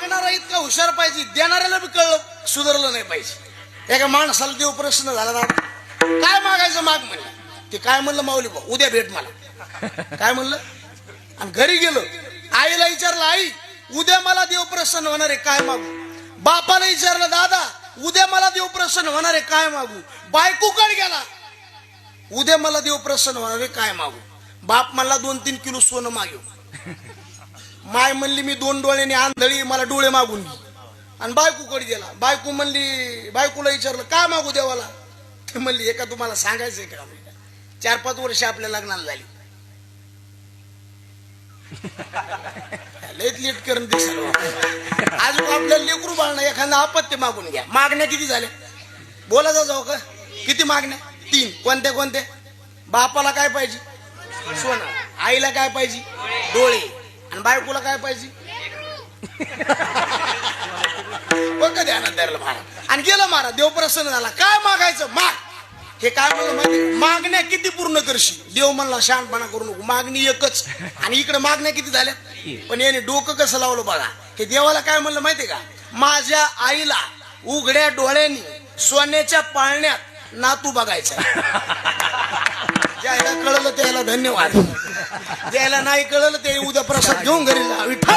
मागणारा इतका हुशार पाहिजे, देणाऱ्याला बी कळलं सुधारलं नाही पाहिजे. एका माणसाला देव प्रश्न झाला ना, काय मागायचं माग म्हणलं. ते काय म्हणलं, माऊली भाऊ उद्या भेट मला. काय म्हणलं, आणि घरी गेलो आईला विचारलं, आई उद्या मला देव प्रसन्न होणार आहे काय मागू. बापाला विचारलं, दादा उद्या मला देव प्रसन्न होणार आहे काय मागू. बायकोकडे गेला, उद्या मला देव प्रसन्न होणार आहे काय मागू. बाप म्हणला 2-3 किलो सोनं मागू. माय म्हणली मी 2 डोळ्याने आंधळी, मला डोळे मागून घे. आणि बायकोकडे गेला, बायको म्हणली, बायकोला विचारलं काय मागू देवाला. ते म्हणली एका तुम्हाला सांगायचंय का, 4-5 वर्ष आपल्या लग्नाला झाली. लेट लेट करून दिसलं आज आपल्याला लेकरू बाळणं एखादा अपत्य मागून घ्या. मागण्या किती झाल्या बोला जाऊ का, किती मागण्या, 3. कोणत्या कोणत्या. बापाला काय पाहिजे, सोनं. आईला काय पाहिजे, डोळे. आणि बायकोला काय पाहिजे, बघ ध्यानात धरलं महाराज. आणि गेलं महाराज, देव प्रसन्न झाला. काय मागायचं माग. हे काय म्हणलं माहिती, मागण्या किती पूर्ण करशील. देव म्हणला शहाणपणा करू नको, मागणी एकच. आणि इकडे मागण्या किती झाल्या. पण याने डोकं कसं लावलं बघा. हे देवाला काय म्हणलं माहितीये का, माझ्या आईला उघड्या डोळ्यांनी सोन्याच्या पाळण्यात नातू बघायचा. ज्याला कळलं त्याला धन्यवाद, ज्याला नाही कळलं ते उद्या प्रसाद घेऊन घरी जा. विठ्ठल